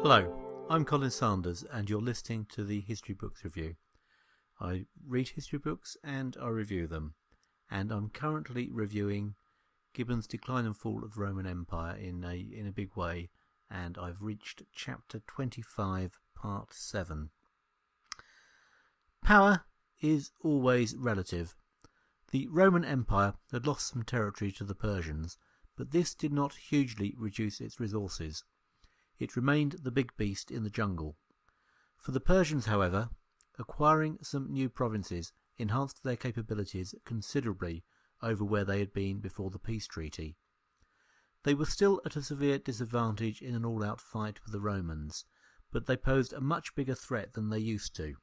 Hello, I'm Colin Sanders and you're listening to the History Books Review. I read history books and I review them, and I'm currently reviewing Gibbon's Decline and Fall of the Roman Empire in a big way, and I've reached chapter 25, part 7. Power is always relative. The Roman Empire had lost some territory to the Persians, but this did not hugely reduce its resources. It remained the big beast in the jungle. For the Persians, however, acquiring some new provinces enhanced their capabilities considerably over where they had been before the peace treaty. They were still at a severe disadvantage in an all-out fight with the Romans, but they posed a much bigger threat than they used to.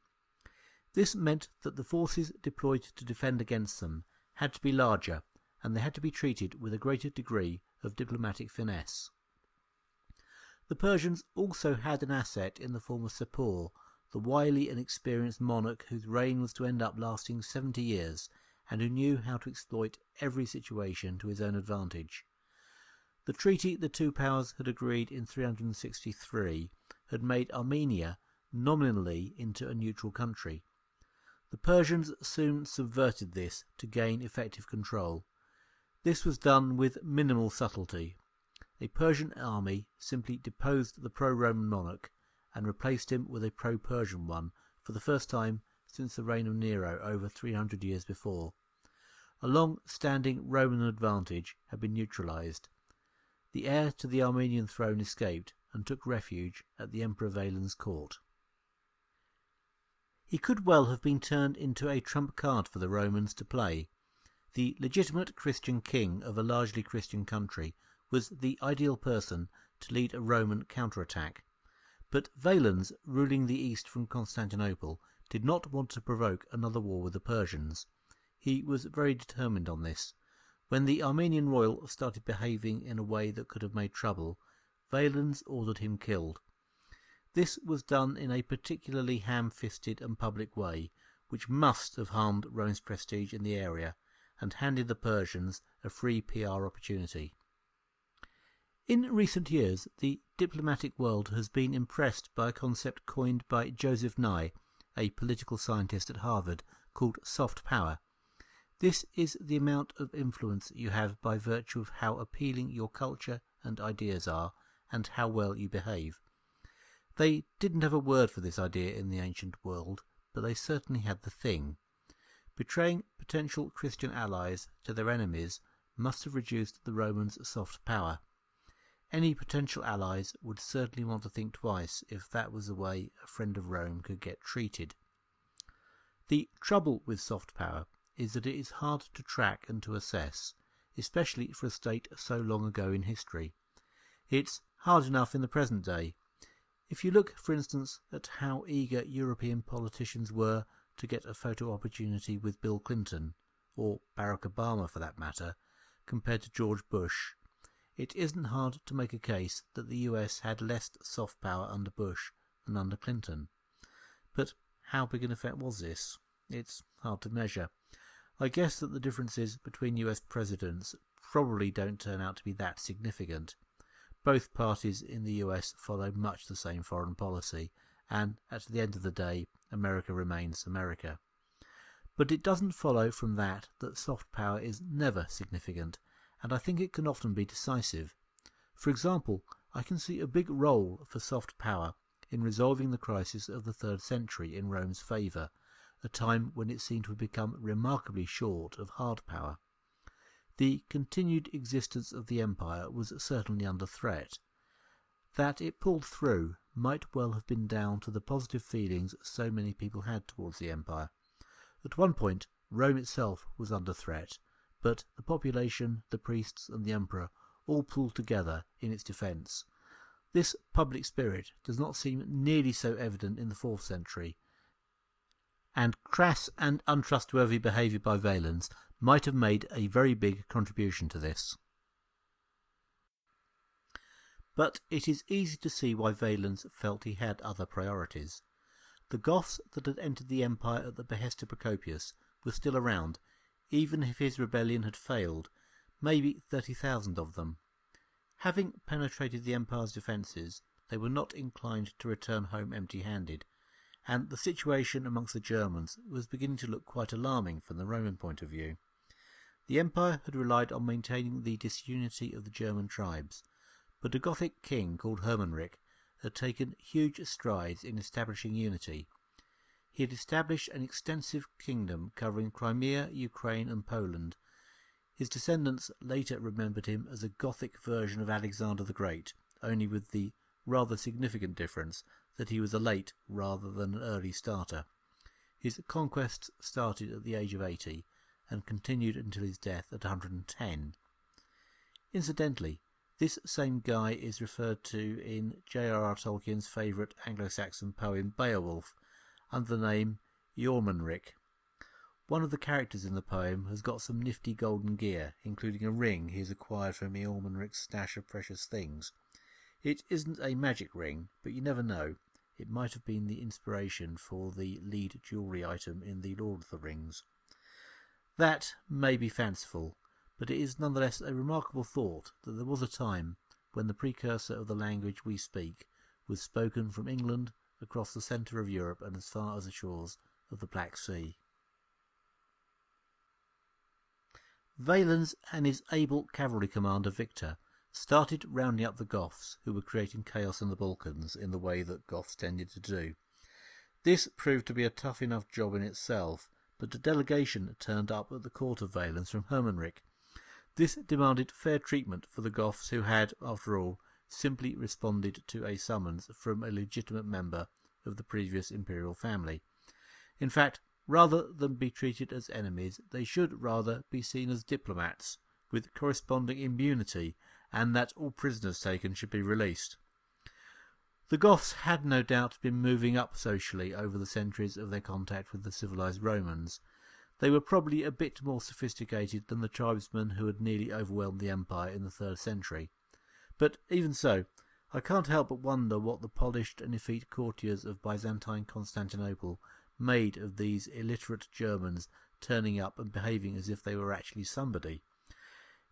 This meant that the forces deployed to defend against them had to be larger, and they had to be treated with a greater degree of diplomatic finesse. The Persians also had an asset in the form of Sapor, the wily and experienced monarch whose reign was to end up lasting 70 years, and who knew how to exploit every situation to his own advantage. The treaty the two powers had agreed in 363 had made Armenia nominally into a neutral country. The Persians soon subverted this to gain effective control. This was done with minimal subtlety. A Persian army simply deposed the pro-Roman monarch and replaced him with a pro-Persian one for the first time since the reign of Nero over 300 years before. A long-standing Roman advantage had been neutralized. The heir to the Armenian throne escaped and took refuge at the Emperor Valens' court. He could well have been turned into a trump card for the Romans to play. The legitimate Christian king of a largely Christian country was the ideal person to lead a Roman counterattack. But Valens, ruling the east from Constantinople, did not want to provoke another war with the Persians. He was very determined on this. When the Armenian royal started behaving in a way that could have made trouble, Valens ordered him killed. This was done in a particularly ham-fisted and public way, which must have harmed Rome's prestige in the area and handed the Persians a free PR opportunity. In recent years, the diplomatic world has been impressed by a concept coined by Joseph Nye, a political scientist at Harvard, called soft power. This is the amount of influence you have by virtue of how appealing your culture and ideas are and how well you behave. They didn't have a word for this idea in the ancient world, but they certainly had the thing. Betraying potential Christian allies to their enemies must have reduced the Romans' soft power. Any potential allies would certainly want to think twice if that was the way a friend of Rome could get treated. The trouble with soft power is that it is hard to track and to assess, especially for a state so long ago in history. It's hard enough in the present day. If you look, for instance, at how eager European politicians were to get a photo opportunity with Bill Clinton, or Barack Obama for that matter, compared to George Bush, it isn't hard to make a case that the US had less soft power under Bush than under Clinton. But how big an effect was this? It's hard to measure. I guess that the differences between US presidents probably don't turn out to be that significant. Both parties in the US follow much the same foreign policy, and at the end of the day, America remains America. But it doesn't follow from that soft power is never significant, and I think it can often be decisive. For example, I can see a big role for soft power in resolving the crisis of the 3rd century in Rome's favour, a time when it seemed to have become remarkably short of hard power. The continued existence of the empire was certainly under threat. That it pulled through might well have been down to the positive feelings so many people had towards the empire. At one point, Rome itself was under threat, but the population, the priests and the emperor all pulled together in its defence. This public spirit does not seem nearly so evident in the 4th century, and crass and untrustworthy behaviour by Valens might have made a very big contribution to this. But it is easy to see why Valens felt he had other priorities. The Goths that had entered the empire at the behest of Procopius were still around, even if his rebellion had failed, maybe 30,000 of them. Having penetrated the empire's defences, they were not inclined to return home empty-handed, and the situation amongst the Germans was beginning to look quite alarming from the Roman point of view. The empire had relied on maintaining the disunity of the German tribes, but a Gothic king called Hermanric had taken huge strides in establishing unity. He had established an extensive kingdom covering Crimea, Ukraine and Poland. His descendants later remembered him as a Gothic version of Alexander the Great, only with the rather significant difference that he was a late rather than an early starter. His conquests started at the age of 80 and continued until his death at 110. Incidentally, this same guy is referred to in J.R.R. Tolkien's favourite Anglo-Saxon poem Beowulf under the name Jormunrek. One of the characters in the poem has got some nifty golden gear, including a ring he has acquired from Jormunrek's stash of precious things. It isn't a magic ring, but you never know. It might have been the inspiration for the lead jewellery item in the Lord of the Rings. That may be fanciful, but it is nonetheless a remarkable thought that there was a time when the precursor of the language we speak was spoken from England across the centre of Europe and as far as the shores of the Black Sea. Valens and his able cavalry commander Victor started rounding up the Goths, who were creating chaos in the Balkans in the way that Goths tended to do. This proved to be a tough enough job in itself, but a delegation turned up at the court of Valens from Hermanric. This demanded fair treatment for the Goths who had, after all, simply responded to a summons from a legitimate member of the previous imperial family. In fact, rather than be treated as enemies, they should rather be seen as diplomats, with corresponding immunity, and that all prisoners taken should be released. The Goths had no doubt been moving up socially over the centuries of their contact with the civilized Romans. They were probably a bit more sophisticated than the tribesmen who had nearly overwhelmed the empire in the 3rd century. But even so, I can't help but wonder what the polished and effete courtiers of Byzantine Constantinople made of these illiterate Germans turning up and behaving as if they were actually somebody.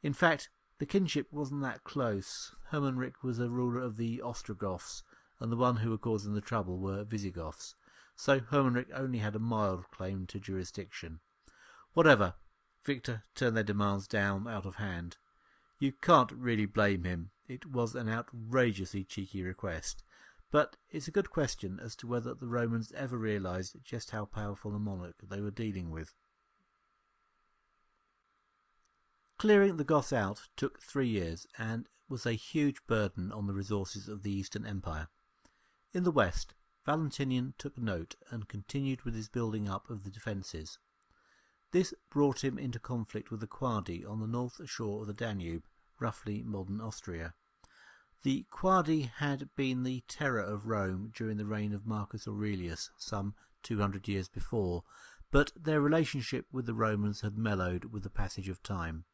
In fact, the kinship wasn't that close. Hermanric was a ruler of the Ostrogoths, and the one who were causing the trouble were Visigoths, so Hermanric only had a mild claim to jurisdiction. Whatever, Victor turned their demands down out of hand. You can't really blame him. It was an outrageously cheeky request, but it's a good question as to whether the Romans ever realised just how powerful a monarch they were dealing with. Clearing the Goths out took 3 years and was a huge burden on the resources of the Eastern Empire. In the west, Valentinian took note and continued with his building up of the defences. This brought him into conflict with the Quadi on the north shore of the Danube, roughly modern Austria. The Quadi had been the terror of Rome during the reign of Marcus Aurelius some 200 years before, but their relationship with the Romans had mellowed with the passage of time.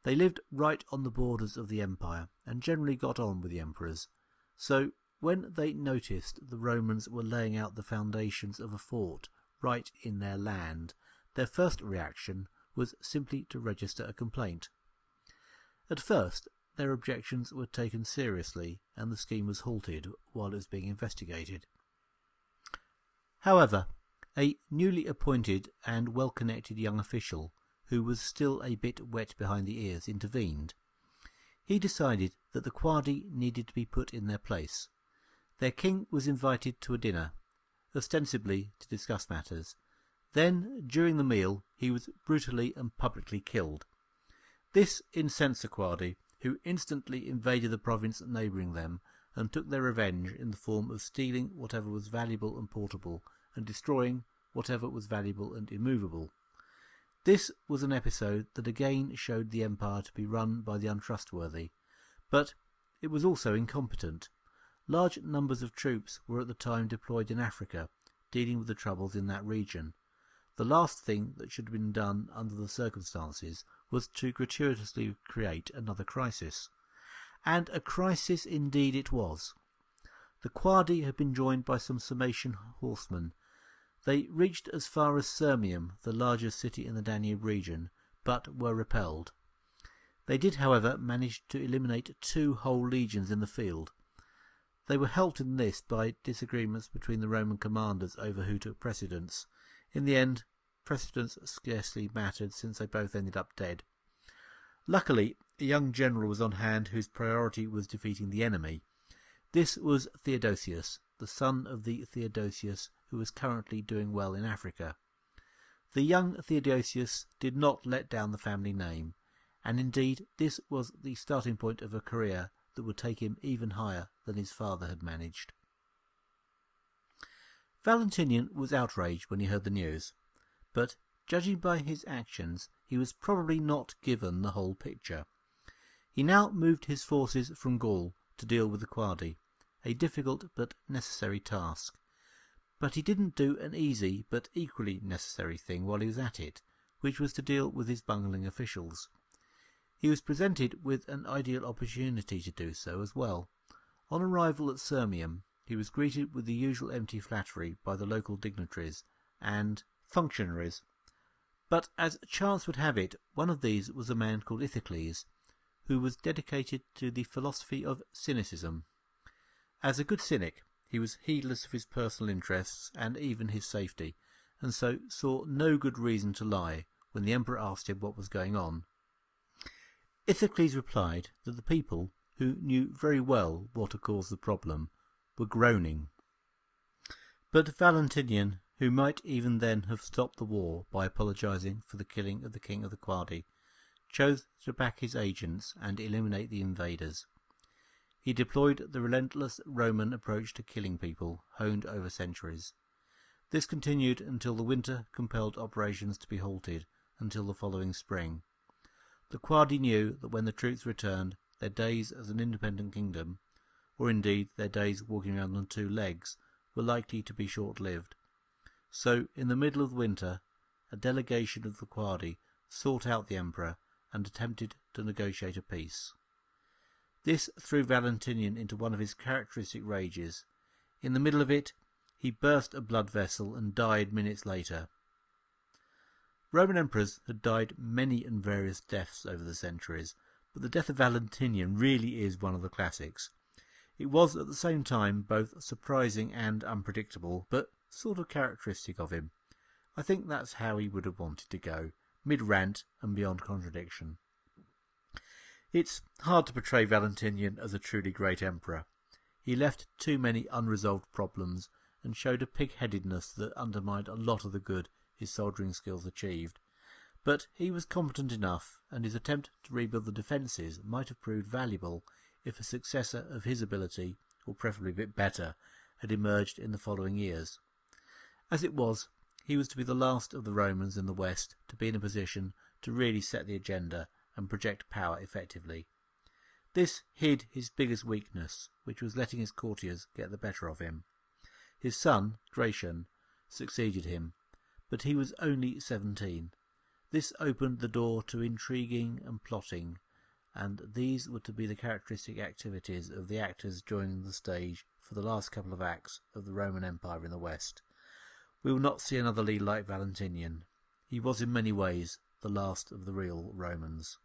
They lived right on the borders of the empire and generally got on with the emperors, so when they noticed the Romans were laying out the foundations of a fort right in their land, their first reaction was simply to register a complaint. At first, their objections were taken seriously and the scheme was halted while it was being investigated. However, a newly appointed and well-connected young official, who was still a bit wet behind the ears, intervened. He decided that the Quadi needed to be put in their place. Their king was invited to a dinner, ostensibly to discuss matters. Then, during the meal, he was brutally and publicly killed. This incensed the Quadi, who instantly invaded the province neighbouring them and took their revenge in the form of stealing whatever was valuable and portable and destroying whatever was valuable and immovable. This was an episode that again showed the empire to be run by the untrustworthy, but it was also incompetent. Large numbers of troops were at the time deployed in Africa, dealing with the troubles in that region. The last thing that should have been done under the circumstances was to gratuitously create another crisis. And a crisis indeed it was. The Quadi had been joined by some Sarmatian horsemen. They reached as far as Sirmium, the largest city in the Danube region, but were repelled. They did, however, manage to eliminate 2 whole legions in the field. They were helped in this by disagreements between the Roman commanders over who took precedence. In the end, precedence scarcely mattered, since they both ended up dead. Luckily, a young general was on hand whose priority was defeating the enemy. This was Theodosius, the son of the Theodosius who was currently doing well in Africa. The young Theodosius did not let down the family name, and indeed this was the starting point of a career that would take him even higher than his father had managed. Valentinian was outraged when he heard the news, but judging by his actions, he was probably not given the whole picture. He now moved his forces from Gaul to deal with the Quadi, a difficult but necessary task. But he didn't do an easy but equally necessary thing while he was at it, which was to deal with his bungling officials. He was presented with an ideal opportunity to do so as well. On arrival at Sirmium, he was greeted with the usual empty flattery by the local dignitaries and functionaries. But as chance would have it, one of these was a man called Iphicles, who was dedicated to the philosophy of cynicism. As a good cynic, he was heedless of his personal interests and even his safety, and so saw no good reason to lie when the emperor asked him what was going on. Iphicles replied that the people, who knew very well what had caused the problem, were groaning. But Valentinian, who might even then have stopped the war by apologizing for the killing of the king of the Quadi, chose to back his agents and eliminate the invaders. He deployed the relentless Roman approach to killing people, honed over centuries. This continued until the winter compelled operations to be halted until the following spring. The Quadi knew that when the troops returned, their days as an independent kingdom, or indeed their days walking around on two legs, were likely to be short-lived. So, in the middle of the winter, a delegation of the Quadi sought out the emperor and attempted to negotiate a peace. This threw Valentinian into one of his characteristic rages. In the middle of it, he burst a blood vessel and died minutes later. Roman emperors had died many and various deaths over the centuries, but the death of Valentinian really is one of the classics. It was at the same time both surprising and unpredictable, but sort of characteristic of him. I think that's how he would have wanted to go, mid-rant and beyond contradiction. It's hard to portray Valentinian as a truly great emperor. He left too many unresolved problems and showed a pig-headedness that undermined a lot of the good his soldiering skills achieved. But he was competent enough, and his attempt to rebuild the defences might have proved valuable if a successor of his ability, or preferably a bit better, had emerged in the following years. As it was, he was to be the last of the Romans in the West to be in a position to really set the agenda and project power effectively. This hid his biggest weakness, which was letting his courtiers get the better of him. His son, Gratian, succeeded him, but he was only 17. This opened the door to intriguing and plotting, and these were to be the characteristic activities of the actors joining the stage for the last couple of acts of the Roman Empire in the West. We will not see another leader like Valentinian. He was in many ways the last of the real Romans.